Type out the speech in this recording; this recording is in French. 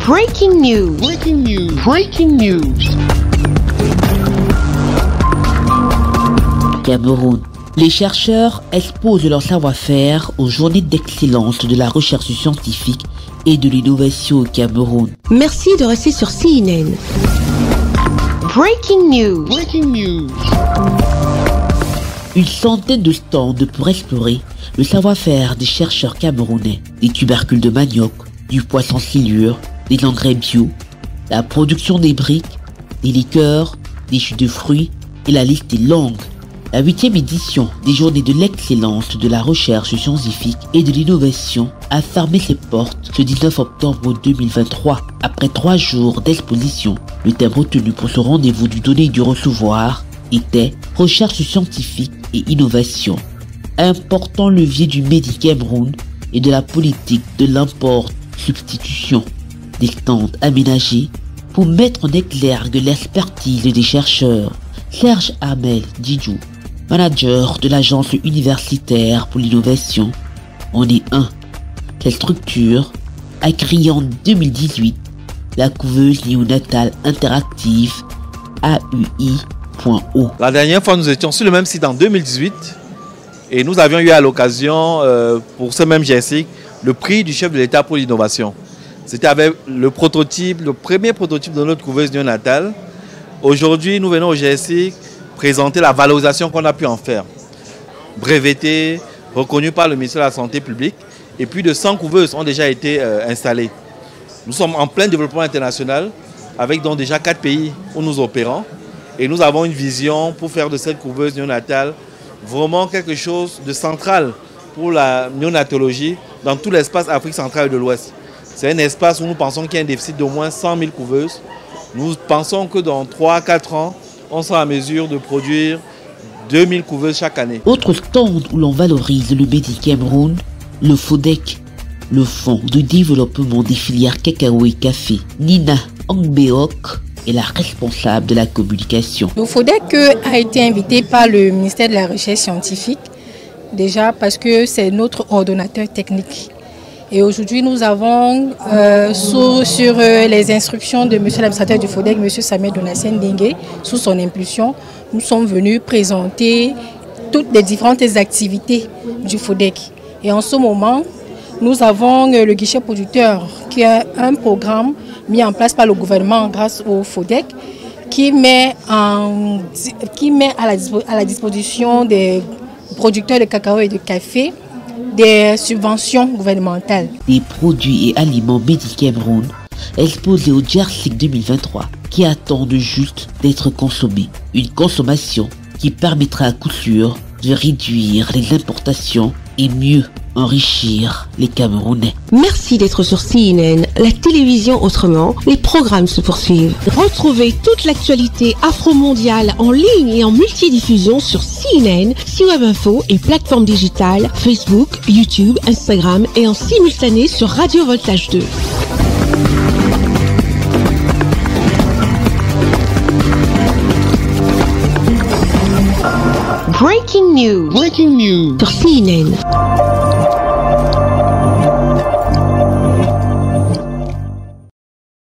Breaking news. Breaking news. Breaking news. Cameroun. Les chercheurs exposent leur savoir-faire aux journées d'excellence de la recherche scientifique et de l'innovation au Cameroun. Merci de rester sur CNN. Breaking news. Breaking news. Une centaine de stands pour explorer le savoir-faire des chercheurs camerounais, des tubercules de manioc, du poisson silure, des engrais bio, la production des briques, des liqueurs, des jus de fruits et la liste est longue. La 8e édition des Journées de l'excellence de la recherche scientifique et de l'innovation a fermé ses portes ce 19 octobre 2023 après 3 jours d'exposition. Le thème retenu pour ce rendez-vous du donner et du recevoir était recherche scientifique et innovation. Important levier du Made in Cameroun et de la politique de l'import-substitution. Des stands aménagés pour mettre en exergue l'expertise des chercheurs. Serge Hamel Didjou, manager de l'agence universitaire pour l'innovation, en est un. Cette structure a créé en 2018 la couveuse néonatale interactive AUI.O. La dernière fois, nous étions sur le même site en 2018 et nous avions eu à l'occasion, pour ce même GSIC, le prix du chef de l'État pour l'innovation. C'était avec le prototype, le premier prototype de notre couveuse néonatale. Aujourd'hui, nous venons au GSIC présenter la valorisation qu'on a pu en faire. Brevetée, reconnue par le ministère de la Santé publique, et plus de 100 couveuses ont déjà été installées. Nous sommes en plein développement international, avec donc déjà 4 pays où nous opérons, et nous avons une vision pour faire de cette couveuse néonatale vraiment quelque chose de central pour la néonatologie dans tout l'espace Afrique centrale et de l'Ouest. C'est un espace où nous pensons qu'il y a un déficit d'au moins 100 000 couveuses. Nous pensons que dans 3-4 ans, on sera en mesure de produire 2000 couveuses chaque année. Autre stand où l'on valorise le Made in Cameroun, le FODEC, le Fonds de développement des filières cacao et café. Nina Angbeok est la responsable de la communication. Le FODEC a été invité par le ministère de la Recherche scientifique, déjà parce que c'est notre ordonnateur technique. Et aujourd'hui, nous avons, sur les instructions de M. l'administrateur du FODEC, M. Samuel Donatien Dengue, sous son impulsion, nous sommes venus présenter toutes les différentes activités du FODEC. Et en ce moment, nous avons le guichet producteur, qui est un programme mis en place par le gouvernement grâce au FODEC, qui met à la disposition des producteurs de cacao et de café des subventions gouvernementales. Des produits et aliments Made in Cameroun exposés au GSIC 2023 qui attendent juste d'être consommés. Une consommation qui permettra à coup sûr de réduire les importations et mieux enrichir les Camerounais. Merci d'être sur CNN, la télévision autrement. Les programmes se poursuivent. Retrouvez toute l'actualité afro-mondiale en ligne et en multidiffusion sur CNN, C-Web Info et plateformes digitales, Facebook, YouTube, Instagram et en simultané sur Radio Voltage 2. Breaking news. Breaking news. Sur CNN.